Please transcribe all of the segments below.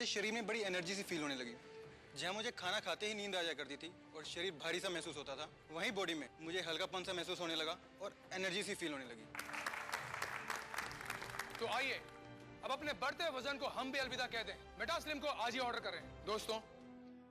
शरीर में बड़ी एनर्जी सी फील होने लगी। जहाँ मुझे खाना खाते ही नींद आ जाया करती थी और शरीर भारी सा महसूस होता था, वहीं बॉडी में मुझे हल्कापन सा महसूस होने लगा और एनर्जी सी फील होने लगी। तो आइए अब अपने बढ़ते वजन को हम भी अलविदा कह दें। मेटास्लिम को आज ही ऑर्डर करें। दोस्तों,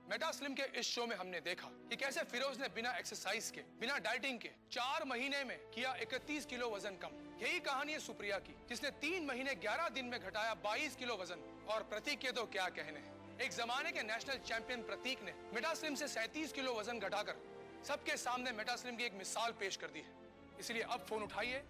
मेटास्लिम के इस शो में हमने देखा कि कैसे फिरोज ने बिना एक्सरसाइज के, बिना डाइटिंग के 4 महीने में किया 31 किलो वजन कम। यही कहानी है सुप्रिया की, जिसने 3 महीने 11 दिन में घटाया 22 किलो वजन। और प्रतीक के तो क्या कहने हैं। एक जमाने के नेशनल चैंपियन प्रतीक ने मेटास्लिम से 37 किलो वजन घटाकर सबके सामने मेटास्लिम की एक मिसाल पेश कर दी है। इसलिए अब फोन उठाइए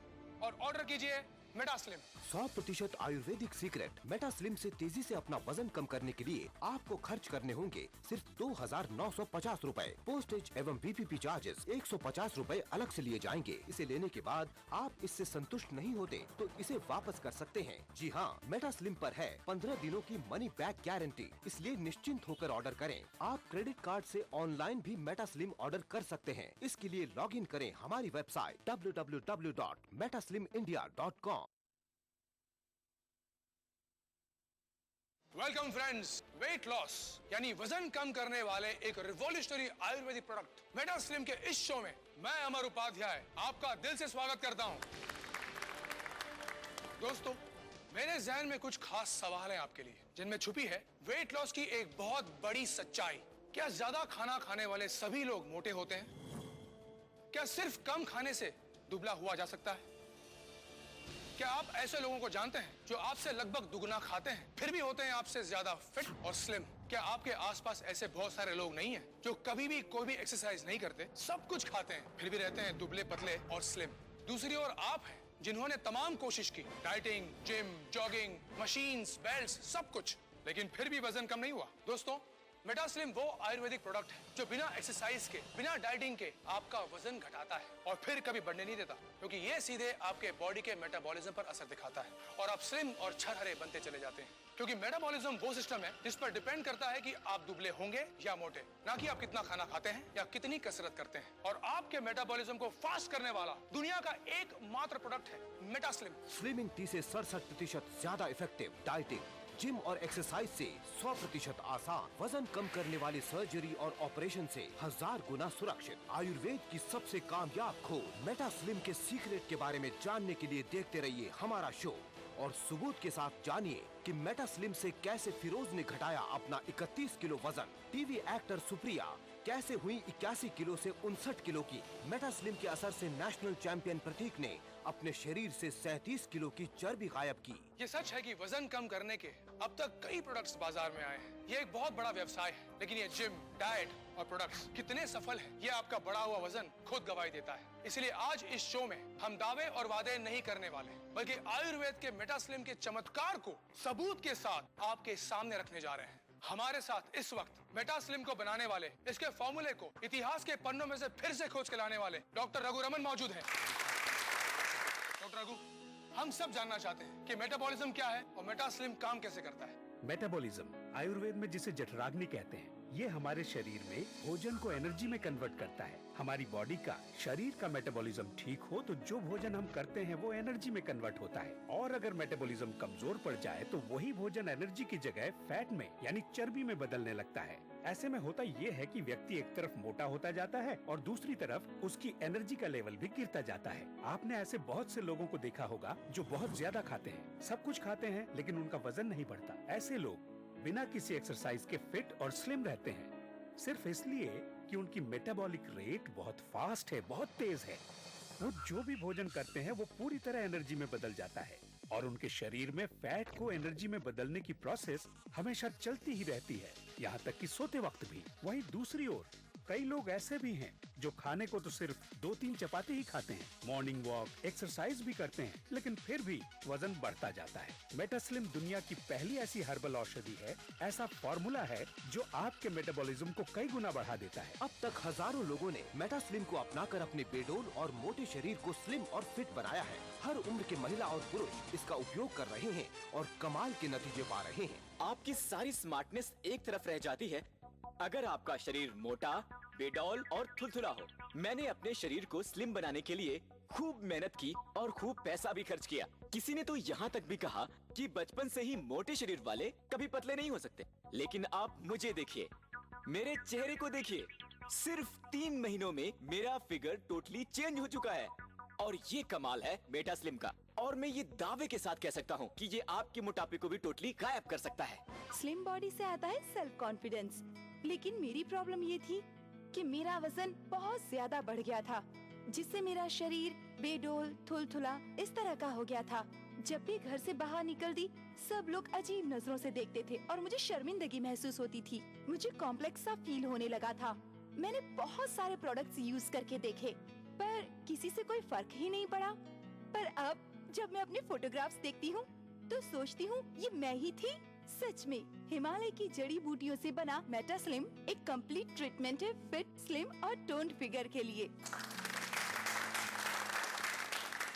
और ऑर्डर कीजिए मेटास्लिम। 100% आयुर्वेदिक सीक्रेट मेटास्लिम से तेजी से अपना वजन कम करने के लिए आपको खर्च करने होंगे सिर्फ 2,950 रूपए। पोस्टेज एवं PPP चार्जेस 150 रूपए अलग से लिए जाएंगे। इसे लेने के बाद आप इससे संतुष्ट नहीं होते तो इसे वापस कर सकते हैं। जी हाँ, मेटास्लिम पर है 15 दिनों की मनी बैक गारंटी, इसलिए निश्चिंत होकर ऑर्डर करें। आप क्रेडिट कार्ड से ऑनलाइन भी मेटास्लिम ऑर्डर कर सकते हैं। इसके लिए लॉग इन करें हमारी website www.metaslimindia.com। Welcome friends. Weight loss यानी वजन कम करने वाले एक रिवॉल्यूशनरी आयुर्वेदिक प्रोडक्ट मेटास्लिम के इस शो में मैं अमर उपाध्याय आपका दिल से स्वागत करता हूं। दोस्तों, मेरे जहन में कुछ खास सवाल हैं आपके लिए, जिनमें छुपी है वेट लॉस की एक बहुत बड़ी सच्चाई। क्या ज्यादा खाना खाने वाले सभी लोग मोटे होते हैं? क्या सिर्फ कम खाने से दुबला हुआ जा सकता है? क्या आप ऐसे लोगों को जानते हैं जो आपसे लगभग दुगना खाते हैं फिर भी होते हैं आपसे ज्यादा फिट और स्लिम? क्या आपके आसपास ऐसे बहुत सारे लोग नहीं हैं जो कभी भी कोई भी एक्सरसाइज नहीं करते, सब कुछ खाते हैं फिर भी रहते हैं दुबले पतले और स्लिम? दूसरी ओर आप हैं जिन्होंने तमाम कोशिश की, dieting, gym, jogging, machines, belts, सब कुछ, लेकिन फिर भी वजन कम नहीं हुआ। दोस्तों, मेटास्लिम वो आयुर्वेदिक प्रोडक्ट है जो बिना एक्सरसाइज के, बिना डाइटिंग के आपका वजन घटाता है और फिर कभी बढ़ने नहीं देता, क्योंकि ये सीधे आपके बॉडी के मेटाबॉलिज्म पर असर दिखाता है और आप स्लिम और छरहरे बनते चले जाते हैं। क्योंकि मेटाबॉलिज्म वो सिस्टम है जिस पर डिपेंड करता है कि आप दुबले होंगे या मोटे, ना कि आप कितना खाना खाते हैं या कितनी कसरत करते हैं। और आपके मेटाबॉलिज्म को फास्ट करने वाला दुनिया का एकमात्र प्रोडक्ट है मेटास्लिम। स्लिमिंग टी से 67% ज्यादा इफेक्टिव, डाइटिंग, जिम और एक्सरसाइज से 100% आसान, वजन कम करने वाली सर्जरी और ऑपरेशन से 1000 गुना सुरक्षित। आयुर्वेद की सबसे कामयाब खोज मेटास्लिम के सीक्रेट के बारे में जानने के लिए देखते रहिए हमारा शो और सबूत के साथ जानिए कि मेटास्लिम से कैसे फिरोज ने घटाया अपना 31 किलो वजन। टीवी एक्टर सुप्रिया कैसे हुई 81 किलो से 59 किलो की। मेटास्लिम के असर से नेशनल चैंपियन प्रतीक ने अपने शरीर से 37 किलो की चर्बी गायब की। ये सच है कि वजन कम करने के अब तक कई प्रोडक्ट्स बाजार में आए हैं। ये एक बहुत बड़ा व्यवसाय है, लेकिन ये जिम, डाइट और प्रोडक्ट्स कितने सफल हैं, ये आपका बढ़ा हुआ वजन खुद गवाही देता है। इसलिए आज इस शो में हम दावे और वादे नहीं करने वाले, बल्कि आयुर्वेद के मेटास्लिम के चमत्कार को सबूत के साथ आपके सामने रखने जा रहे हैं। हमारे साथ इस वक्त मेटास्लिम को बनाने वाले, इसके फॉर्मूले को इतिहास के पन्नों में से फिर से खोज के लाने वाले डॉक्टर रघुरमन मौजूद हैं। डॉक्टर रघु, हम सब जानना चाहते हैं कि मेटाबॉलिज्म क्या है और मेटास्लिम काम कैसे करता है। मेटाबॉलिज्म आयुर्वेद में जिसे जठराग्नि कहते हैं, ये हमारे शरीर में भोजन को एनर्जी में कन्वर्ट करता है। हमारी बॉडी का, शरीर का मेटाबॉलिज्म ठीक हो तो जो भोजन हम करते हैं वो एनर्जी में कन्वर्ट होता है, और अगर मेटाबॉलिज्म कमजोर पड़ जाए तो वही भोजन एनर्जी की जगह फैट में यानी चर्बी में बदलने लगता है। ऐसे में होता ये है कि व्यक्ति एक तरफ मोटा होता जाता है और दूसरी तरफ उसकी एनर्जी का लेवल भी गिरता जाता है। आपने ऐसे बहुत से लोगों को देखा होगा जो बहुत ज्यादा खाते हैं, सब कुछ खाते हैं, लेकिन उनका वजन नहीं बढ़ता। ऐसे लोग बिना किसी एक्सरसाइज के फिट और स्लिम रहते हैं, सिर्फ इसलिए कि उनकी मेटाबॉलिक रेट बहुत फास्ट है, बहुत तेज है। वो जो भी भोजन करते हैं वो पूरी तरह एनर्जी में बदल जाता है और उनके शरीर में फैट को एनर्जी में बदलने की प्रोसेस हमेशा चलती ही रहती है, यहाँ तक कि सोते वक्त भी। वहीं दूसरी ओर कई लोग ऐसे भी हैं जो खाने को तो सिर्फ 2-3 चपाती ही खाते हैं, मॉर्निंग वॉक, एक्सरसाइज भी करते हैं, लेकिन फिर भी वजन बढ़ता जाता है। मेटास्लिम दुनिया की पहली ऐसी हर्बल औषधि है, ऐसा फॉर्मूला है जो आपके मेटाबॉलिज्म को कई गुना बढ़ा देता है। अब तक हजारों लोगों ने मेटास्लिम को अपनाकर अपने बेडोल और मोटे शरीर को स्लिम और फिट बनाया है। हर उम्र के महिला और पुरुष इसका उपयोग कर रहे हैं और कमाल के नतीजे पा रहे हैं। आपकी सारी स्मार्टनेस एक तरफ रह जाती है अगर आपका शरीर मोटा, बेडौल और थुलथुला हो। मैंने अपने शरीर को स्लिम बनाने के लिए खूब मेहनत की और खूब पैसा भी खर्च किया। किसी ने तो यहाँ तक भी कहा कि बचपन से ही मोटे शरीर वाले कभी पतले नहीं हो सकते। लेकिन आप मुझे देखिए, मेरे चेहरे को देखिए, सिर्फ 3 महीनों में मेरा फिगर टोटली चेंज हो चुका है। और ये कमाल है मेटा स्लिम का। और मैं ये दावे के साथ कह सकता हूँ कि ये आपके मोटापे को भी टोटली गायब कर सकता है। स्लिम बॉडी से आता है सेल्फ कॉन्फिडेंस, लेकिन मेरी प्रॉब्लम ये थी कि मेरा वजन बहुत ज्यादा बढ़ गया था, जिससे मेरा शरीर बेडोल थुलथुला इस तरह का हो गया था। जब भी घर से बाहर निकलती, सब लोग अजीब नजरों से देखते थे और मुझे शर्मिंदगी महसूस होती थी। मुझे कॉम्प्लेक्स सा फील होने लगा था। मैंने बहुत सारे प्रोडक्ट्स यूज करके देखे, पर किसी से कोई फर्क ही नहीं पड़ा। पर अब जब मैं अपने फोटोग्राफ्स देखती हूँ, तो सोचती हूँ ये मैं ही थी। सच में हिमालय की जड़ी बूटियों से बना मेटा स्लिम एक कंप्लीट ट्रीटमेंट है फिट, स्लिम और टोन्ड फिगर के लिए।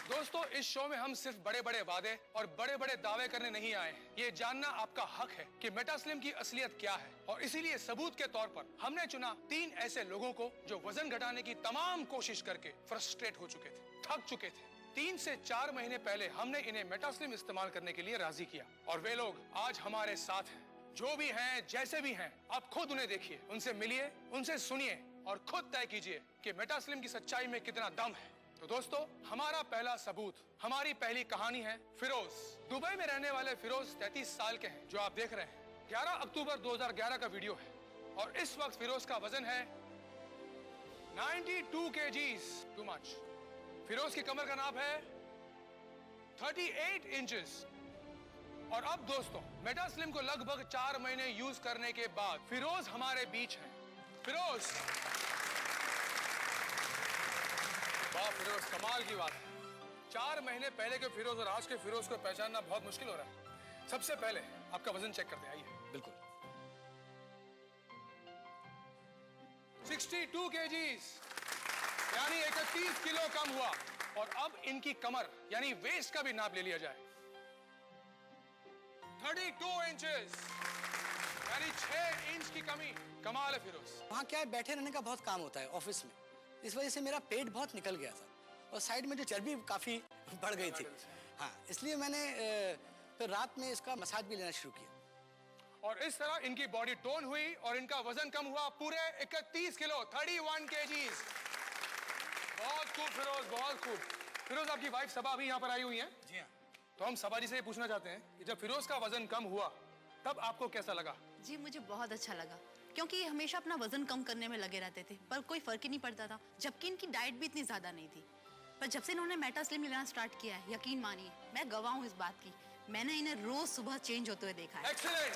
दोस्तों, इस शो में हम सिर्फ बड़े बड़े वादे और बड़े बड़े दावे करने नहीं आए हैं। ये जानना आपका हक है कि मेटा स्लिम की असलियत क्या है। और इसीलिए सबूत के तौर पर हमने चुना 3 ऐसे लोगों को जो वजन घटाने की तमाम कोशिश करके फ्रस्ट्रेट हो चुके थे, थक चुके थे। 3 से 4 महीने पहले हमने इन्हें मेटा स्लिम इस्तेमाल करने के लिए राजी किया और वे लोग आज हमारे साथ हैं। जो भी हैं, जैसे भी हैं, आप खुद उन्हें देखिए, उनसे मिलिए, उनसे सुनिए और खुद तय कीजिए कि मेटा स्लिम की सच्चाई में कितना दम है। तो दोस्तों, हमारा पहला सबूत, हमारी पहली कहानी है फिरोज। दुबई में रहने वाले फिरोज 33 साल के हैं, जो आप देख रहे हैं। 11 अक्टूबर 2011 का वीडियो है और इस वक्त फिरोज का वजन है 92 kgs, टू मच। फिरोज की कमर का नाप है 38 इंचेस। और अब दोस्तों, मेटा स्लिम को लगभग 4 महीने यूज करने के बाद फिरोज हमारे बीच हैं। फिरोज, वाह फिरोज, कमाल की बात है। 4 महीने पहले के फिरोज और आज के फिरोज को पहचानना बहुत मुश्किल हो रहा है। सबसे पहले आपका वजन चेक करते हैं, आइए। बिल्कुल। 62 kgs, यानी 31 किलो कम हुआ। और अब इनकी कमर यानी वेस्ट का भी नाप ले लिया जाए, 32 इंचेस, यानी 6 इंच की कमी। कमाल है फिरोज। वहाँ क्या है, बैठे रहने का बहुत काम होता है ऑफिस में। इस वजह से मेरा पेट बहुत निकल गया था और साइड में जो चर्बी काफी बढ़ गई थी। हाँ, इसलिए मैंने फिर रात में इसका मसाज भी लेना शुरू किया। और इस तरह इनकी बॉडी टोन हुई और इनका वजन कम हुआ पूरे 31 किलो, 31 kgs। बहुत खूब फिरोज, बहुत खूब। फिरोज, आपकी वाइफ सबा अभी यहाँ पर आई हुई है। जी हाँ। तो हम सबा जी से ये पूछना चाहते हैं कि जब फिरोज का वजन कम हुआ तब आपको कैसा लगा? जी, मुझे बहुत अच्छा लगा, क्योंकि ये हमेशा अपना वजन कम करने में लगे रहते थे, पर कोई फर्क ही नहीं पड़ता था। जबकि इनकी डाइट भी इतनी ज्यादा नहीं थी। पर जब से इन्होंने मेटा स्लिम लेना स्टार्ट किया है, यकीन मानिए मैं गवाह हूँ इस बात की, मैंने इन्हें रोज सुबह चेंज होते हुए देखा है। एक्सीलेंट।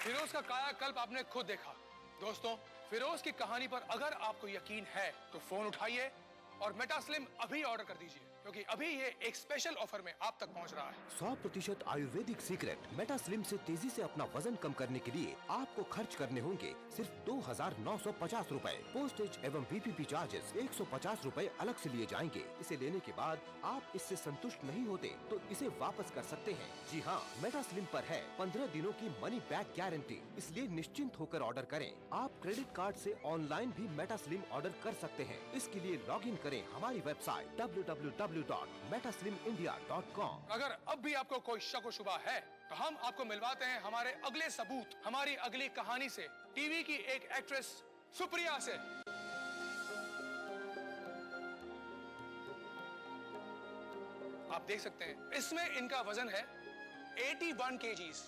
फिरोज का कायाकल्प आपने खुद देखा। दोस्तों, फिरोज की कहानी पर अगर आपको यकीन है तो फोन उठाइए और मेटा स्लिम अभी ऑर्डर कर दीजिए, क्योंकि अभी ये एक स्पेशल ऑफर में आप तक पहुंच रहा है। 100% आयुर्वेदिक सीक्रेट मेटा स्लिम से तेजी से अपना वजन कम करने के लिए आपको खर्च करने होंगे सिर्फ 2,950 रूपए। पोस्टेज एवं VPP चार्जेस 150 रूपए अलग से लिए जाएंगे। इसे लेने के बाद आप इससे संतुष्ट नहीं होते तो इसे वापस कर सकते हैं। जी हाँ, मेटा स्लिम पर है 15 दिनों की मनी बैक गारंटी, इसलिए निश्चिंत होकर ऑर्डर करें। आप क्रेडिट कार्ड से ऑनलाइन भी मेटा स्लिम ऑर्डर कर सकते हैं। इसके लिए लॉग इन करें हमारी वेबसाइट www.metaslimindia.com। अगर अब भी आपको कोई शक व शुबा है तो हम आपको मिलवाते हैं हमारे अगले सबूत, हमारी अगली कहानी से, टीवी की एक एक्ट्रेस सुप्रिया से। आप देख सकते हैं इसमें इनका वजन है 81 kgs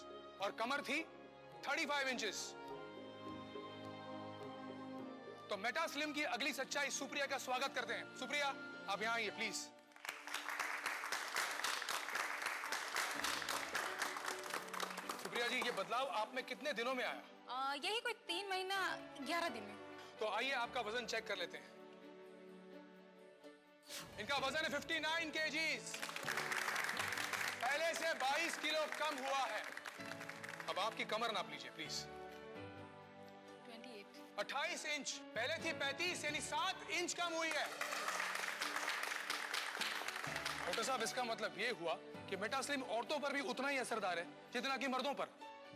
और कमर थी 35 इंचेस। तो मेटा स्लिम की अगली सच्चाई सुप्रिया का स्वागत करते हैं। सुप्रिया, आप यहाँ आइए प्लीज। सुप्रिया जी, ये बदलाव आप में कितने दिनों में आया? यही कोई 3 महीना 11 दिन में। तो आइए आपका वजन चेक कर लेते हैं। इनका वजन है 59 kgs, पहले से 22 किलो कम हुआ है। अब आपकी कमर नाप लीजिए प्लीज। 28 इंच, पहले थी 35, यानी 7 इंच कम हुई है। डॉक्टर साहब, इसका मतलब ये हुआ कि मेटा स्लिम औरतों पर भी उतना ही असरदार है जितना कि मर्दों पर।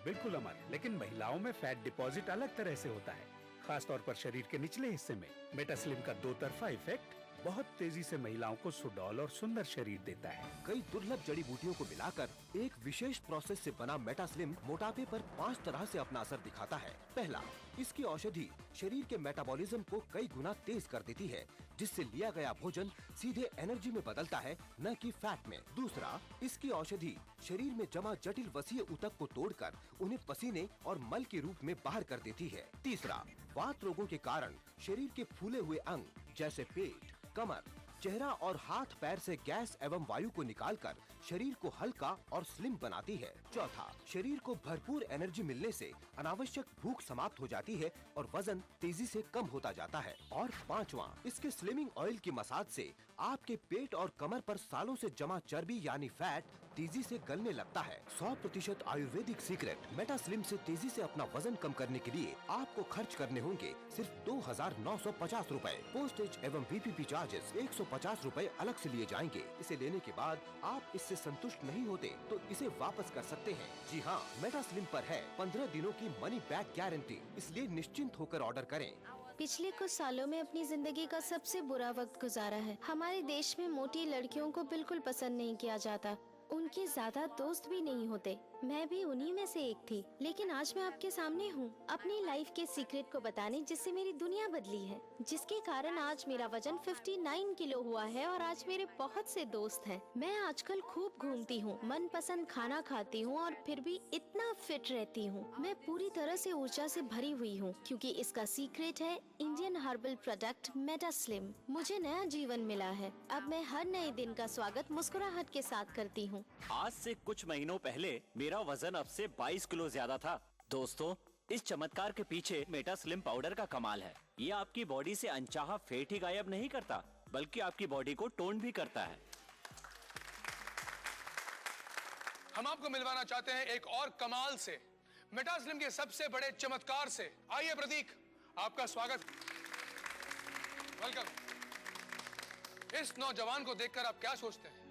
बिल्कुल अमर, लेकिन महिलाओं में फैट डिपॉजिट अलग तरह से होता है, खास तौर पर शरीर के निचले हिस्से में। मेटा स्लिम का 2 तरफा इफेक्ट बहुत तेजी से महिलाओं को सुडौल और सुंदर शरीर देता है। कई दुर्लभ जड़ी बूटियों को मिलाकर एक विशेष प्रोसेस से बना मेटास्लिम मोटापे पर 5 तरह से अपना असर दिखाता है। पहला, इसकी औषधि शरीर के मेटाबॉलिज्म को कई गुना तेज कर देती है, जिससे लिया गया भोजन सीधे एनर्जी में बदलता है, न कि फैट में। दूसरा, इसकी औषधि शरीर में जमा जटिल वसीय ऊतक को तोड़कर उन्हें पसीने और मल के रूप में बाहर कर देती है। तीसरा, वात रोगों के कारण शरीर के फूले हुए अंग जैसे पेट, कमर, चेहरा और हाथ पैर से गैस एवं वायु को निकालकर शरीर को हल्का और स्लिम बनाती है। चौथा, शरीर को भरपूर एनर्जी मिलने से अनावश्यक भूख समाप्त हो जाती है और वजन तेजी से कम होता जाता है। और पांचवा, इसके स्लिमिंग ऑयल की मसाज से आपके पेट और कमर पर सालों से जमा चर्बी यानी फैट तेजी से गलने लगता है। 100% आयुर्वेदिक सीक्रेट मेटास्लिम से तेजी से अपना वजन कम करने के लिए आपको खर्च करने होंगे सिर्फ 2,950 रूपए। पोस्टेज एवं VPP चार्जेस 150 रूपए अलग से लिए जाएंगे। इसे लेने के बाद आप इससे संतुष्ट नहीं होते तो इसे वापस कर सकते हैं। जी हाँ, मेटास्लिम पर है 15 दिनों की मनी बैक गारंटी, इसलिए निश्चिंत होकर ऑर्डर करें। पिछले कुछ सालों में अपनी जिंदगी का सबसे बुरा वक्त गुजारा है। हमारे देश में मोटी लड़कियों को बिल्कुल पसंद नहीं किया जाता, उनके ज्यादा दोस्त भी नहीं होते। मैं भी उन्हीं में से एक थी, लेकिन आज मैं आपके सामने हूँ अपनी लाइफ के सीक्रेट को बताने, जिससे मेरी दुनिया बदली है, जिसके कारण आज मेरा वजन 59 किलो हुआ है और आज मेरे बहुत से दोस्त हैं। मैं आजकल खूब घूमती हूँ, मनपसंद खाना खाती हूँ और फिर भी इतना फिट रहती हूँ। मैं पूरी तरह से ऊर्जा से भरी हुई हूँ, क्योंकि इसका सीक्रेट है इंडियन हर्बल प्रोडक्ट मेटास्लिम। मुझे नया जीवन मिला है। अब मैं हर नए दिन का स्वागत मुस्कुराहट के साथ करती हूँ। आज से कुछ महीनों पहले मेरा वजन अब से 22 किलो ज्यादा था। दोस्तों, इस चमत्कार के पीछे मेटास्लिम पाउडर का कमाल है। ये आपकी बॉडी से अनचाहा फैट ही गायब नहीं करता, बल्कि आपकी बॉडी को टोन भी करता है। हम आपको मिलवाना चाहते हैं एक और कमाल से, मेटास्लिम के सबसे बड़े चमत्कार से। आइए प्रतीक, आपका स्वागत। वेलकम। इस नौजवान को देखकर आप क्या सोचते हैं?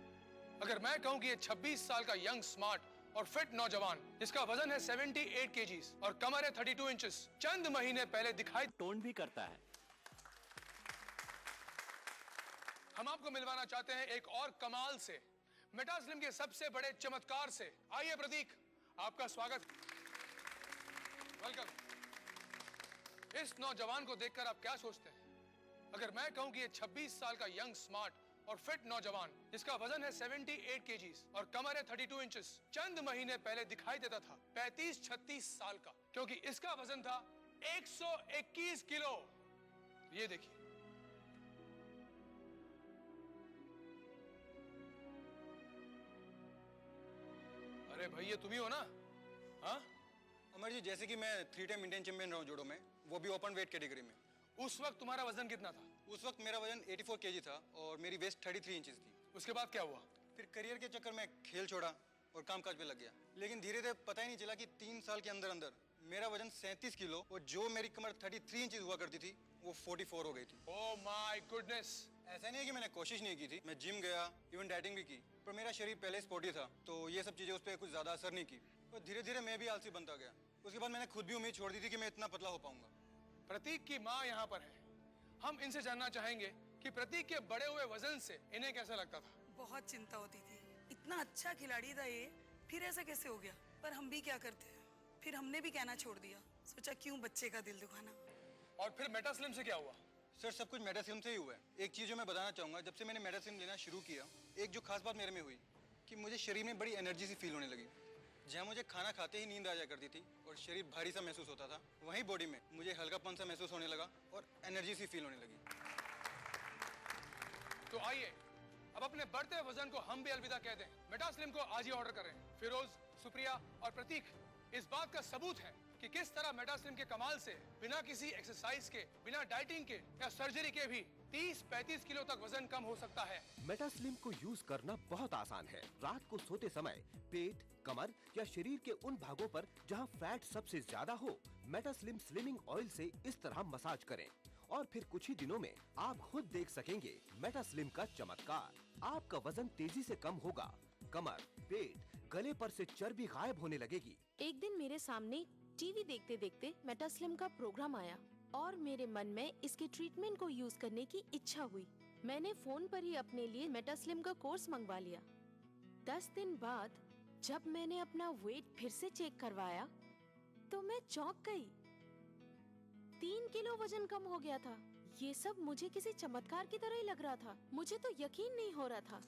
अगर मैं कहूं कि ये 26 साल का यंग, स्मार्ट और फिट नौजवान, जिसका वजन है 78 kgs और कमर है 32 इंचेस, चंद महीने पहले दिखाई टोन भी करता है। हम आपको मिलवाना चाहते हैं एक और कमाल से, मेटास्लिम के सबसे बड़े चमत्कार से। आइए प्रतीक, आपका स्वागत। वेलकम। इस नौजवान को देखकर आप क्या सोचते हैं? अगर मैं कहूं कि ये 26 साल का यंग, स्मार्ट और फिट नौजवान, जिसका वजन है 78 kgs और कमर है 32 इंचेस, चंद महीने पहले दिखाई देता था 35-36 साल का, क्योंकि इसका वजन था 121 किलो। ये देखिए, अरे भाई ये तुम ही हो ना? हाँ अमर जी, जैसे कि मैं 3 टाइम इंडियन चैंपियन रहा हूँ जूडो में, वो भी ओपन वेट कैटेगरी में। उस वक्त तुम्हारा वजन कितना था? उस वक्त मेरा वजन 84 kg था और मेरी वेस्ट 33 इंचेस थी। उसके बाद क्या हुआ? फिर करियर के चक्कर में खेल छोड़ा और कामकाज पे लग गया, लेकिन धीरे धीरे पता ही नहीं चला कि 3 साल के अंदर अंदर मेरा वजन 37 किलो और जो मेरी कमर 33 इंचेस हुआ करती थी वो 44 हो गई थी। Oh my goodness. ऐसा नहीं है कि मैंने कोशिश नहीं की थी, मैं जिम गया, इवन डाइटिंग भी की, पर मेरा शरीर पहले स्पोर्टी था, तो ये सब चीजें उस पर कुछ ज्यादा असर नहीं की और धीरे धीरे मैं भी आलसी बनता गया। उसके बाद मैंने खुद भी उम्मीद छोड़ दी थी कि मैं इतना पतला हो पाऊंगा। प्रतीक की माँ यहाँ पर है, हम इनसे जानना चाहेंगे कि प्रतीक के बड़े हुए वजन से इन्हें कैसा लगता था। बहुत चिंता होती थी, इतना अच्छा खिलाड़ी था ये, फिर ऐसा कैसे हो गया? पर हम भी क्या करते हैं, फिर हमने भी कहना छोड़ दिया, सोचा क्यों बच्चे का दिल दुखाना। और फिर मेटास्लिम से क्या हुआ? सर, सब कुछ मेटास्लिम से ही हुआ है। एक चीज जो मैं बताना चाहूंगा, जब से मैंने मेटास्लिम लेना शुरू किया, एक जो खास बात मेरे में हुई कि मुझे शरीर में बड़ी एनर्जी सी फील होने लगी। जहाँ मुझे खाना खाते ही नींद आ जाया करती थी और शरीर भारी सा महसूस होता था, वहीं बॉडी में मुझे हल्कापन सा महसूस होने लगा और एनर्जी सी फील होने लगी। तो आइए अब अपने बढ़ते वजन को हम भी अलविदा कह दें। मेटास्लिम को आज ही ऑर्डर करें। फिरोज, सुप्रिया और प्रतीक इस बात का सबूत है कि किस तरह मेटास्लिम के कमाल से बिना किसी एक्सरसाइज के, बिना डाइटिंग के या सर्जरी के भी 30-35 किलो तक वजन कम हो सकता है। मेटास्लिम को यूज करना बहुत आसान है। रात को सोते समय पेट, कमर या शरीर के उन भागों पर जहां फैट सबसे ज्यादा हो, मेटास्लिम स्लिमिंग ऑयल से इस तरह मसाज करें और फिर कुछ ही दिनों में आप खुद देख सकेंगे मेटास्लिम का चमत्कार। आपका वजन तेजी से कम होगा, कमर, पेट, गले पर से चर्बी गायब होने लगेगी। एक दिन मेरे सामने टीवी देखते देखते मेटास्लिम का प्रोग्राम आया और मेरे मन में इसके ट्रीटमेंट को यूज करने की इच्छा हुई। मैंने फोन पर ही अपने लिए मेटास्लिम का कोर्स मंगवा लिया। 10 दिन बाद जब मैंने अपना वेट फिर से चेक करवाया तो मैं चौंक गई। 3 किलो वजन कम हो गया था। ये सब मुझे किसी चमत्कार की तरह ही लग रहा था। मुझे तो यकीन नहीं हो रहा था।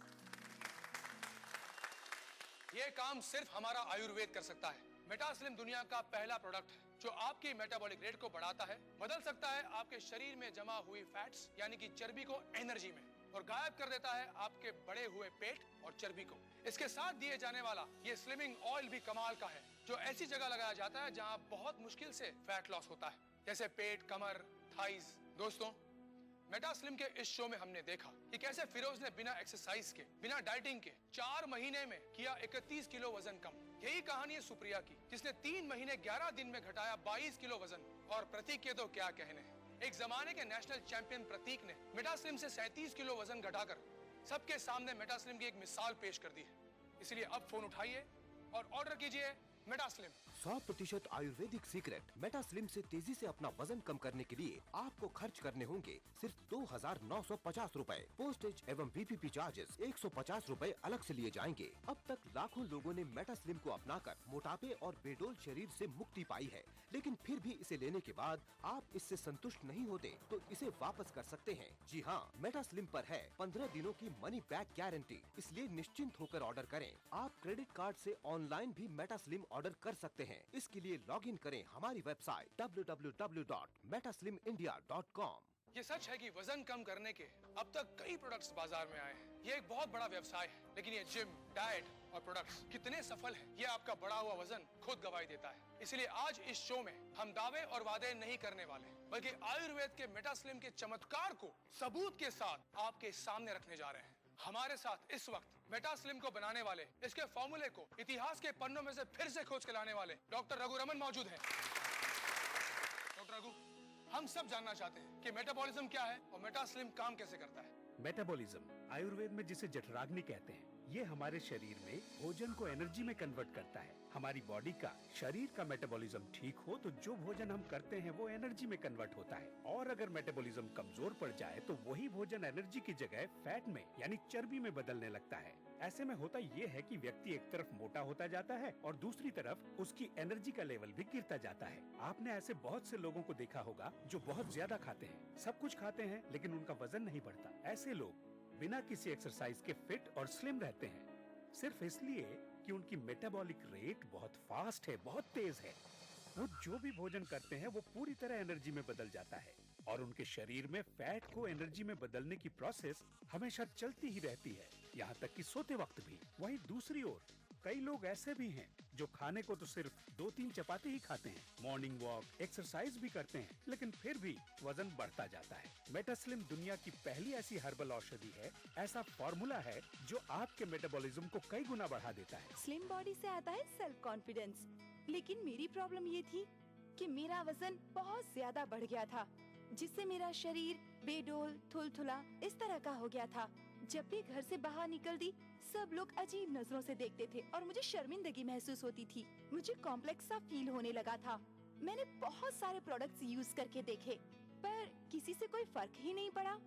ये काम सिर्फ हमारा आयुर्वेद कर सकता है। मेटास्लिम दुनिया का पहला प्रोडक्ट है जो आपकी मेटाबॉलिक रेट को बढ़ाता है, बदल सकता है आपके शरीर में जमा हुई फैट्स यानी कि चर्बी को एनर्जी में, और गायब कर देता है आपके बढ़े हुए पेट और चर्बी को। इसके साथ दिए जाने वाला ये स्लिमिंग ऑयल भी कमाल का है जो ऐसी जगह लगाया जाता है जहां बहुत मुश्किल से फैट लॉस होता है, जैसे पेट, कमर, थाइज। दोस्तों, मेटास्लिम के इस शो में हमने देखा कि कैसे फिरोज ने बिना एक्सरसाइज के, बिना डाइटिंग के 4 महीने में किया 31 किलो वजन कम। यही कहानी है सुप्रिया की, जिसने 3 महीने 11 दिन में घटाया 22 किलो वजन। और प्रतीक के तो क्या कहने हैं। एक जमाने के नेशनल चैंपियन प्रतीक ने मेटास्लिम से 37 किलो वजन घटाकर सबके सामने मेटास्लिम की एक मिसाल पेश कर दी है। इसलिए अब फोन उठाइए और ऑर्डर कीजिए मेटास्लिम। 100% आयुर्वेदिक सीक्रेट मेटास्लिम से तेजी से अपना वजन कम करने के लिए आपको खर्च करने होंगे सिर्फ 2,950 रुपए। पोस्टेज एवं VPP चार्जेस 150 रुपए अलग से लिए जाएंगे। अब तक लाखों लोगों ने मेटास्लिम को अपनाकर मोटापे और बेडोल शरीर से मुक्ति पाई है, लेकिन फिर भी इसे लेने के बाद आप इससे संतुष्ट नहीं होते तो इसे वापस कर सकते हैं। जी हाँ, मेटास्लिम पर है 15 दिनों की मनी बैक गारंटी, इसलिए निश्चिंत होकर ऑर्डर करें। आप क्रेडिट कार्ड से ऑनलाइन भी मेटास्लिम ऑर्डर कर सकते हैं। इसके लिए लॉगिन करें हमारी वेबसाइट www.metaslimindia.com। ये सच है कि वजन कम करने के अब तक कई प्रोडक्ट्स बाजार में आए हैं। ये एक बहुत बड़ा व्यवसाय है, लेकिन ये जिम, डाइट और प्रोडक्ट्स कितने सफल हैं, ये आपका बढ़ा हुआ वजन खुद गवाही देता है। इसलिए आज इस शो में हम दावे और वादे नहीं करने वाले, बल्कि आयुर्वेद के मेटास्लिम के चमत्कार को सबूत के साथ आपके सामने रखने जा रहे हैं। हमारे साथ इस वक्त मेटास्लिम को बनाने वाले, इसके फॉर्मूले को इतिहास के पन्नों में से फिर से खोज के लाने वाले डॉक्टर रघु रमन मौजूद हैं। डॉक्टर रघु, हम सब जानना चाहते हैं कि मेटाबॉलिज्म क्या है और मेटास्लिम काम कैसे करता है। मेटाबॉलिज्म आयुर्वेद में जिसे जठराग्नि कहते हैं, ये हमारे शरीर में भोजन को एनर्जी में कन्वर्ट करता है। हमारी बॉडी का, शरीर का मेटाबॉलिज्म ठीक हो तो जो भोजन हम करते हैं वो एनर्जी में कन्वर्ट होता है, और अगर मेटाबॉलिज्म कमजोर पड़ जाए तो वही भोजन एनर्जी की जगह फैट में यानी चर्बी में बदलने लगता है। ऐसे में होता ये है कि व्यक्ति एक तरफ मोटा होता जाता है और दूसरी तरफ उसकी एनर्जी का लेवल भी गिरता जाता है। आपने ऐसे बहुत से लोगों को देखा होगा जो बहुत ज्यादा खाते हैं, सब कुछ खाते हैं, लेकिन उनका वजन नहीं बढ़ता। ऐसे लोग बिना किसी एक्सरसाइज के फिट और स्लिम रहते हैं, सिर्फ इसलिए कि उनकी मेटाबॉलिक रेट बहुत फास्ट है, बहुत तेज है। वो जो भी भोजन करते हैं वो पूरी तरह एनर्जी में बदल जाता है, और उनके शरीर में फैट को एनर्जी में बदलने की प्रोसेस हमेशा चलती ही रहती है, यहाँ तक कि सोते वक्त भी। वहीं दूसरी ओर कई लोग ऐसे भी हैं जो खाने को तो सिर्फ 2-3 चपाती ही खाते हैं, मॉर्निंग वॉक, एक्सरसाइज भी करते हैं, लेकिन फिर भी वजन बढ़ता जाता है। मेटास्लिम दुनिया की पहली ऐसी हर्बल औषधि है, ऐसा फॉर्मूला है जो आपके मेटाबॉलिज्म को कई गुना बढ़ा देता है। स्लिम बॉडी से आता है सेल्फ कॉन्फिडेंस, लेकिन मेरी प्रॉब्लम ये थी कि मेरा वजन बहुत ज्यादा बढ़ गया था, जिससे मेरा शरीर बेडोल, थुलथुला इस तरह का हो गया था। जब भी घर से बाहर निकलती सब लोग अजीब नजरों से देखते थे और मुझे शर्मिंदगी महसूस होती थी। मुझे कॉम्प्लेक्स सा फील होने लगा था। मैंने बहुत सारे प्रोडक्ट्स यूज करके देखे, पर किसी से कोई फर्क ही नहीं पड़ा।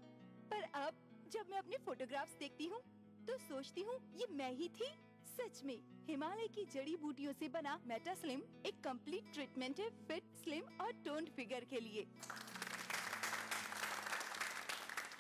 पर अब जब मैं अपने फोटोग्राफ्स देखती हूँ तो सोचती हूँ ये मैं ही थी। सच में हिमालय की जड़ी बूटियों से बना मेटास्लिम एक कंप्लीट ट्रीटमेंट है फिट, स्लिम और टोन्ड फिगर के लिए।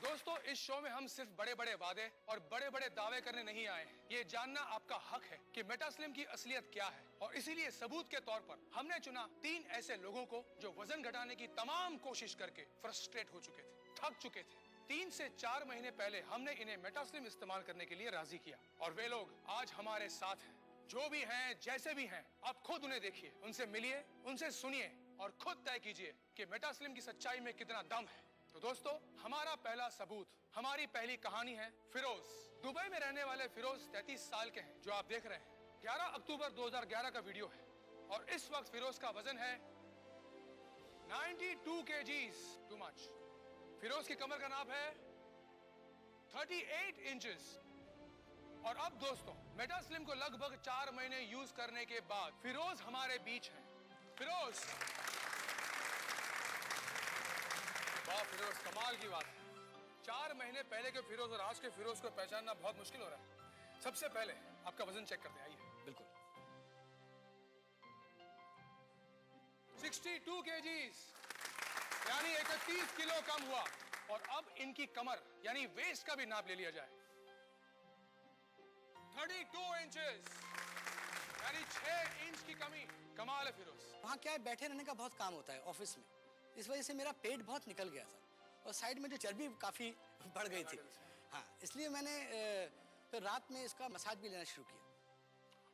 दोस्तों, इस शो में हम सिर्फ बड़े बड़े वादे और बड़े बड़े दावे करने नहीं आए हैं। ये जानना आपका हक है कि मेटास्लिम की असलियत क्या है, और इसीलिए सबूत के तौर पर हमने चुना 3 ऐसे लोगों को जो वजन घटाने की तमाम कोशिश करके फ्रस्ट्रेट हो चुके थे, थक चुके थे। 3 से 4 महीने पहले हमने इन्हें मेटास्लिम इस्तेमाल करने के लिए राजी किया, और वे लोग आज हमारे साथ हैं। जो भी हैं, जैसे भी हैं, आप खुद उन्हें देखिए, उनसे मिलिए, उनसे सुनिए और खुद तय कीजिए कि मेटास्लिम की सच्चाई में कितना दम है। तो दोस्तों, हमारा पहला सबूत, हमारी पहली कहानी है फिरोज। दुबई में रहने वाले फिरोज 33 साल के हैं, जो आप देख रहे हैं। 11 अक्टूबर 2011 का वीडियो है, और इस वक्त फिरोज का वजन है 92 kgs, टू मच। फिरोज की कमर का नाप है 38 इंचेस। और अब दोस्तों, मेटास्लिम को लगभग 4 महीने यूज करने के बाद फिरोज हमारे बीच है। फिरोज, वाह फिरोज, कमाल की बात है। 4 महीने पहले के फिरोज और आज के फिरोज को पहचानना बहुत मुश्किल हो रहा है। सबसे पहले आपका वजन चेक करते हैं, आइए। बिल्कुल। 62 केजीज, यानी 31 किलो कम हुआ। और अब इनकी कमर यानी वेस्ट का भी नाप ले लिया जाए। 32 इंचेस, यानी 6 इंच की कमी। कमाल है फिरोज। वहाँ क्या है, बैठे रहने का बहुत काम होता है ऑफिस में, इस वजह से मेरा पेट बहुत निकल गया था और साइड में जो चर्बी काफ़ी बढ़ गई थी। हाँ, इसलिए मैंने फिर रात में इसका मसाज भी लेना शुरू किया।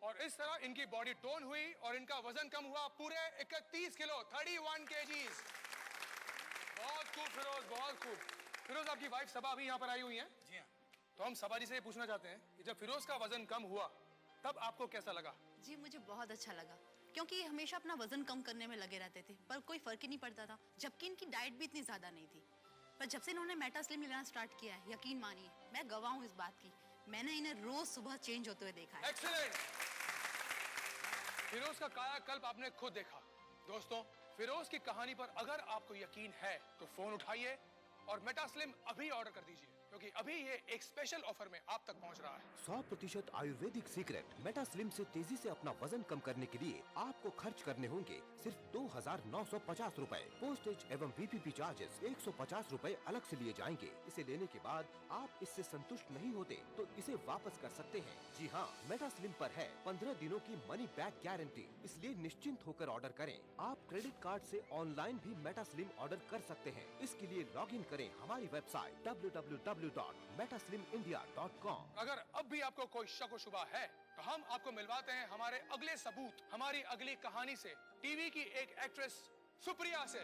और इस तरह इनकी बॉडी टोन हुई और इनका वजन कम हुआ पूरे 31 किलो, 31 केजीज। बहुत खूब फिरोज, बहुत खूब। फिरोज, आपकी वाइफ सबा अभी यहाँ पर आई हुई हैं। जी हाँ। तो हम सबा जी से ये पूछना चाहते हैं कि जब फिरोज का वजन कम हुआ तब आपको कैसा लगा? जी मुझे बहुत अच्छा लगा, क्योंकि ये हमेशा अपना वजन कम करने में लगे रहते थे पर कोई फर्क ही नहीं पड़ता था, जबकि इनकी डाइट भी इतनी ज्यादा नहीं थी। पर जब से इन्होंने मेटा स्लिम लेना स्टार्ट किया है, यकीन मानिए मैं गवाह हूँ इस बात की, मैंने इन्हें रोज सुबह चेंज होते हुए देखा है। एक्सीलेंट। फिरोज का कायाकल्प आपने खुद देखा। दोस्तों, फिरोज की कहानी पर अगर आपको यकीन है तो फोन उठाइए और मेटा स्लिम अभी ऑर्डर कर दीजिए, क्योंकि अभी ये एक स्पेशल ऑफर में आप तक पहुंच रहा है। 100% आयुर्वेदिक सीक्रेट मेटा स्लिम से तेजी से अपना वजन कम करने के लिए आपको खर्च करने होंगे सिर्फ 2,950 रूपए। पोस्टेज एवं VPP चार्जेस 150 रूपए अलग से लिए जाएंगे। इसे लेने के बाद आप इससे संतुष्ट नहीं होते तो इसे वापस कर सकते हैं। जी हाँ, मेटा स्लिम पर है 15 दिनों की मनी बैक गारंटी, इसलिए निश्चिंत होकर ऑर्डर करें। आप क्रेडिट कार्ड से ऑनलाइन भी मेटा स्लिम ऑर्डर कर सकते हैं। इसके लिए लॉग इन करें हमारी वेबसाइट www.metaslimindia.com। अगर अब भी आपको कोई शक व शुबा है तो हम आपको मिलवाते हैं हमारे अगले सबूत, हमारी अगली कहानी से, टीवी की एक एक्ट्रेस सुप्रिया से।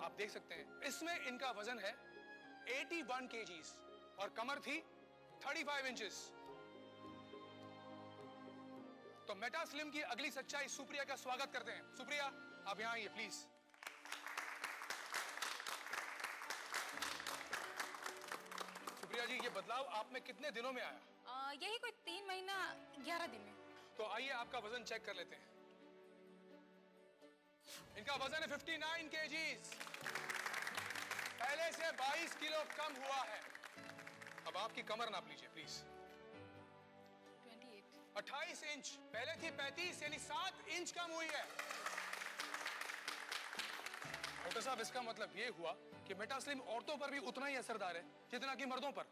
आप देख सकते हैं इसमें इनका वजन है 81 केजीज और कमर थी 35 इंचेस। तो मेटा स्लिम की अगली सच्चाई सुप्रिया का स्वागत करते हैं। सुप्रिया, आप यहाँ आइए प्लीज। सुप्रिया जी, ये बदलाव आप में कितने दिनों में आया? यही कोई 3 महीना 11 दिन में। तो आइए आपका वजन चेक कर लेते हैं। इनका वजन है 59 केजीज, पहले से 22 किलो कम हुआ है। अब आपकी कमर नाप लीजिए प्लीज। 28 इंच, पहले थी 35, यानी 7 इंच कम हुई है। डॉक्टर साहब, इसका मतलब ये हुआ कि मेटा स्लिम औरतों पर भी उतना ही असरदार है जितना कि मर्दों पर।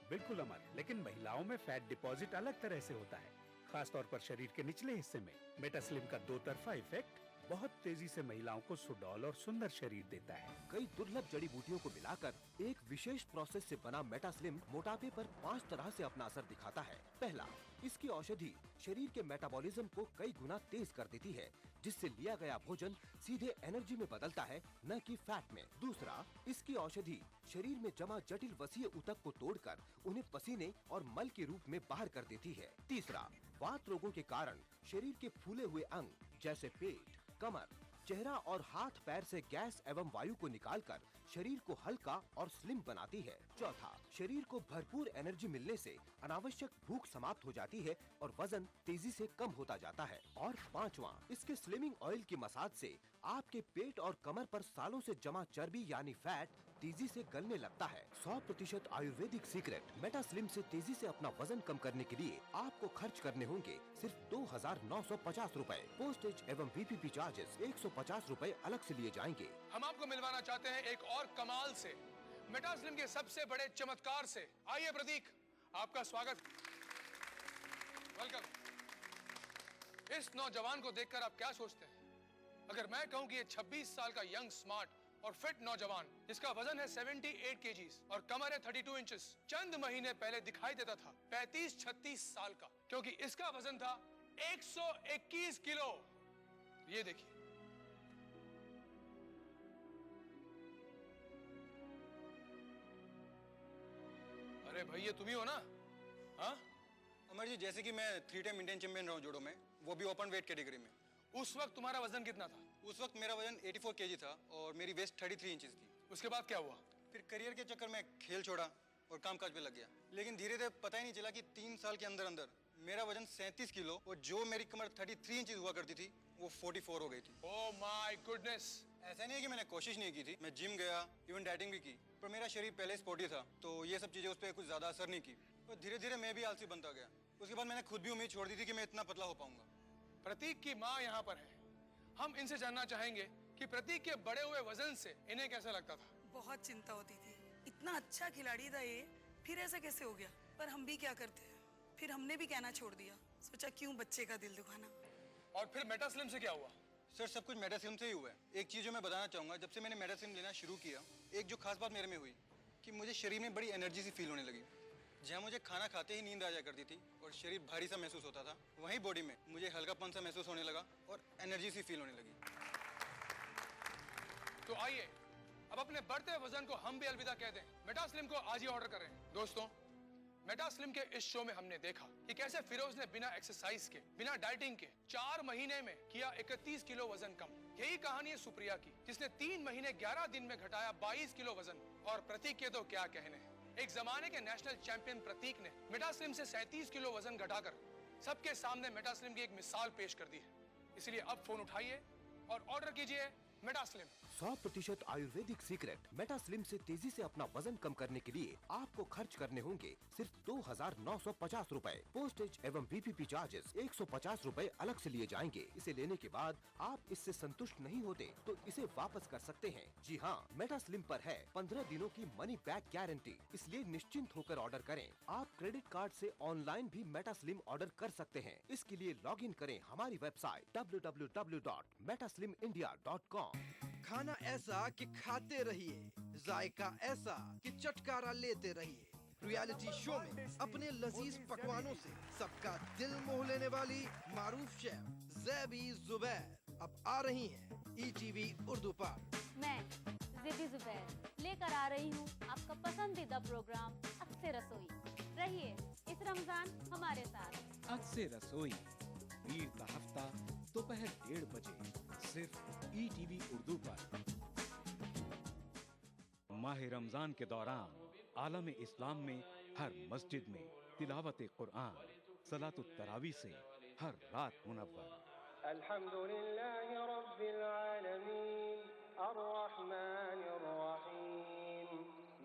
बिल्कुल अमर, लेकिन महिलाओं में फैट डिपॉजिट अलग तरह से होता है, खास तौर पर शरीर के निचले हिस्से में। मेटा स्लिम का दो तरफा इफेक्ट बहुत तेजी से महिलाओं को सुडौल और सुंदर शरीर देता है। कई दुर्लभ जड़ी बूटियों को मिलाकर एक विशेष प्रोसेस से बना मेटा स्लिम मोटापे पर 5 तरह से अपना असर दिखाता है। पहला, इसकी औषधि शरीर के मेटाबॉलिज्म को कई गुना तेज कर देती है, जिससे लिया गया भोजन सीधे एनर्जी में बदलता है, न कि फैट में। दूसरा, इसकी औषधि शरीर में जमा जटिल वसीय ऊतक को तोड़कर उन्हें पसीने और मल के रूप में बाहर कर देती है। तीसरा, वात रोगों के कारण शरीर के फूले हुए अंग जैसे पेट, कमर, चेहरा और हाथ पैर से गैस एवं वायु को निकालकर शरीर को हल्का और स्लिम बनाती है। चौथा, शरीर को भरपूर एनर्जी मिलने से अनावश्यक भूख समाप्त हो जाती है और वजन तेजी से कम होता जाता है। और पांचवा, इसके स्लिमिंग ऑयल की मसाज से आपके पेट और कमर पर सालों से जमा चर्बी यानी फैट तेजी से गलने लगता है। 100% आयुर्वेदिक सीक्रेट मेटा स्लिम से तेजी से अपना वजन कम करने के लिए आपको खर्च करने होंगे सिर्फ 2,950 रूपए। पोस्टेज एवं VPP चार्जेस 150 रूपए अलग से लिए जाएंगे। हम आपको मिलवाना चाहते हैं एक और कमाल से, मेटा स्लिम के सबसे बड़े चमत्कार से। आइए प्रतीक, आपका स्वागत, वेलकम। इस नौजवान को देखकर आप क्या सोचते हैं? अगर मैं कहूं कि ये 26 साल का यंग, स्मार्ट और फिट नौजवान, जिसका वजन है 78 केजीज और कमर है 32 इंचेस, चंद महीने पहले दिखाई देता था 35-36 साल का, क्योंकि इसका वजन था 121 किलो। ये देखिए, अरे भाई ये तुम ही हो ना? हाँ अमर जी, जैसे कि मैं 3 टाइम इंडियन चैंपियन रहा हूँ जूडो में, वो भी ओपन वेट कैटेगरी में। उस वक्त तुम्हारा वजन कितना था? उस वक्त मेरा वजन 84 केजी था और मेरी वेस्ट 33 इंचेस थी। उसके बाद क्या हुआ? फिर करियर के चक्कर में खेल छोड़ा और कामकाज पे लग गया, लेकिन धीरे धीरे पता ही नहीं चला कि 3 साल के अंदर अंदर मेरा वजन 37 किलो और जो मेरी कमर 33 इंच हुआ करती थी वो 44 हो गई थी। Oh my goodness. ऐसा नहीं है कि मैंने कोशिश नहीं की थी, मैं जिम गया, इवन डाइटिंग भी की, पर मेरा शरीर पहले स्पोर्टी था तो ये सब चीज़ें उस पर कुछ ज़्यादा असर नहीं की। और धीरे धीरे मैं भी आलसी बनता गया। उसके बाद मैंने खुद भी उम्मीद छोड़ दी थी कि मैं इतना पतला हो पाऊंगा। प्रतीक की माँ यहाँ पर है। हम इनसे जानना चाहेंगे कि प्रतीक के बढ़े हुए वजन से इन्हें कैसा लगता था। बहुत चिंता होती थी, इतना अच्छा खिलाड़ी था ये, फिर ऐसा कैसे हो गया। पर हम भी क्या करते हैं, फिर हमने भी कहना छोड़ दिया, सोचा क्यों बच्चे का दिल दुखाना। और फिर मेटास्लिम से क्या हुआ? सर सब कुछ मेटास्लिम से ही हुआ है। एक चीज़ जो मैं बताना चाहूँगा, जब से मैंने मेटास्लिम लेना शुरू किया, एक जो खास बात मेरे में हुई कि मुझे शरीर में बड़ी एनर्जी सी फील होने लगी। जहाँ मुझे खाना खाते ही नींद आ जाया करती थी और शरीर भारी सा महसूस होता था, वहीं बॉडी में मुझे हल्कापन सा महसूस होने लगा और एनर्जी सी फील होने लगी। तो आइए अब अपने बढ़ते वजन को हम भी अलविदा कह दें, मेटास्लिम को आज ही ऑर्डर करें। दोस्तों, मेटास्लिम के इस शो में हमने देखा कि कैसे फिरोज ने बिना एक्सरसाइज के, बिना डाइटिंग के 4 महीने में किया 31 किलो वजन कम। यही कहानी है सुप्रिया की, जिसने 3 महीने 11 दिन में घटाया 22 किलो वजन। और प्रतीक के तो क्या कहने हैं। एक जमाने के नेशनल चैंपियन प्रतीक ने मेटास्लिम से 37 किलो वजन घटाकर सबके सामने मेटास्लिम की एक मिसाल पेश कर दी है। इसलिए अब फोन उठाइए और ऑर्डर कीजिए मेटास्लिम। 100% आयुर्वेदिक सीक्रेट मेटास्लिम से तेजी से अपना वजन कम करने के लिए आपको खर्च करने होंगे सिर्फ 2,950 रूपए। पोस्टेज एवं VPP चार्जेस 150 रूपए अलग से लिए जाएंगे। इसे लेने के बाद आप इससे संतुष्ट नहीं होते तो इसे वापस कर सकते हैं। जी हाँ, मेटास्लिम पर है 15 दिनों की मनी बैक गारंटी, इसलिए निश्चिंत होकर ऑर्डर करें। आप क्रेडिट कार्ड से ऑनलाइन भी मेटास्लिम ऑर्डर कर सकते हैं। इसके लिए लॉग इन करें हमारी वेबसाइट www.metaslimindia.com। खाना ऐसा कि खाते रहिए, जायका ऐसा कि चटकारा लेते रहिए। रियलिटी शो में अपने लजीज पकवानों से सबका दिल मोह लेने वाली मारूफ शेफ ज़ैबी ज़ुबैर अब आ रही हैं ETV उर्दू पर। मैं ज़ैबी ज़ुबैर लेकर आ रही हूँ आपका पसंदीदा प्रोग्राम अक्से रसोई। रहिए इस रमजान हमारे साथ। अक्से रसोई ईद का हफ्ता दोपहर 1:30 बजे सिर्फ ETV उर्दू पर। माह रमजान के दौरान आलम इस्लाम में हर मस्जिद में तिलावत कुरान, सलातुत तरावी से हर रात मुनव्वर। अल्हम्दुलिल्लाहि रब्बिल आलमीन अर्रहमानिर रहीम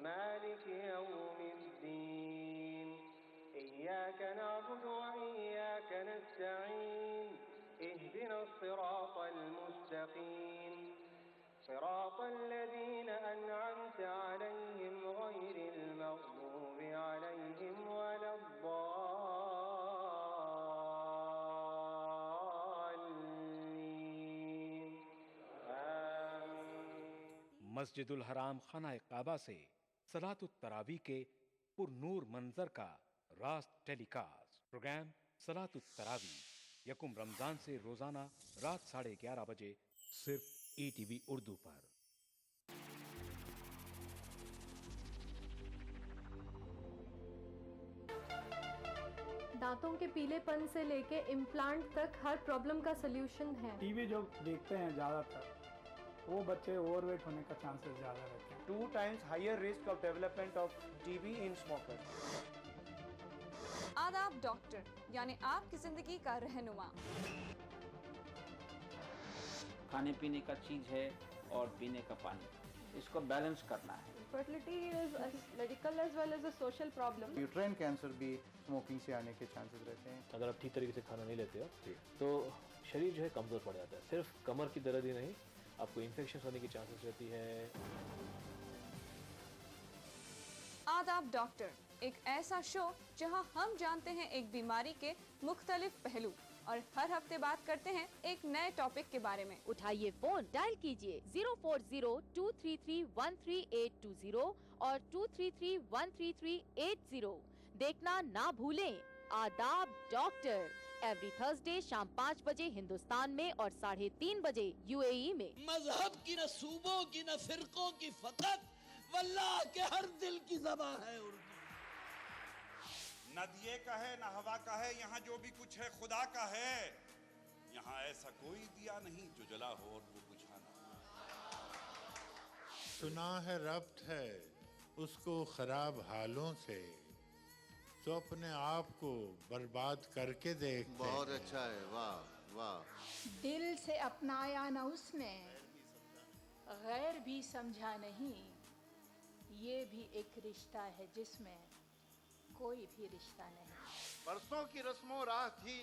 मालिकि यौमिद्दीन इय्याका नअबुदु व इय्याका नस्तईन इहदिना सिरातल मुस्तकीम सिरातल लज़ीना अनअमता अलैहिम गैरिल मग़दूबि अलैहिम वलद्दाल्लीन। मस्जिदुल हराम खाना काबा से सलातुत तरावी के पुरनूर मंजर का रास्त टेलीकास्ट। प्रोग्राम सलातुत तरावी यकुम रमजान से रोजाना रात 11:30 बजे सिर्फ ETV उर्दू पर। दांतों के पीलेपन से लेके इम्प्लांट तक हर प्रॉब्लम का सलूशन है। टीवी जो देखते हैं ज़्यादातर वो बच्चे ओवरवेट होने का चांसेस ज़्यादा रहते हैं। 2 times higher risk of development of TB in smokers. आदाब डॉक्टर, यानी आपकी जिंदगी का रहनुमा। खाने पीने का चीज है और पीने का पानी, इसको बैलेंस करना है। Fertility is a medical as well as a social problem. Uterine cancer भी स्मोकिंग से आने के चांसेस रहते हैं। अगर आप ठीक तरीके से खाना नहीं लेते हो तो शरीर जो है कमज़ोर पड़ जाता है। सिर्फ कमर की दर्द ही नहीं, आपको इन्फेक्शन होने की चांसेस रहती है। आदाब डॉक्टर, एक ऐसा शो जहां हम जानते हैं एक बीमारी के मुख्तलिफ पहलू और हर हफ्ते बात करते हैं एक नए टॉपिक के बारे में। उठाइए फोन, डायल कीजिए 040-233-13820 और 233-13380। देखना ना भूलें आदाब डॉक्टर, एवरी थर्सडे शाम 5 बजे हिंदुस्तान में और 3:30 बजे UAE में। मजहब की न सूबों की न फिरकों की फकत वल्लाह के हर दिल की ज़बान है उर्दू। न दिए का है न हवा का है, यहाँ जो भी कुछ है खुदा का है। यहाँ ऐसा कोई दिया नहीं जो जला हो और वो बुझाना। सुना है रब्त है उसको खराब हालों से, तो अपने आप को बर्बाद करके देखते हैं। बहुत अच्छा है, वाह वाह। दिल से अपनाया न उसने, गैर भी समझा नहीं, ये भी एक रिश्ता है जिसमें कोई भी रिश्ता नहीं। परसों की रस्मों राह थी,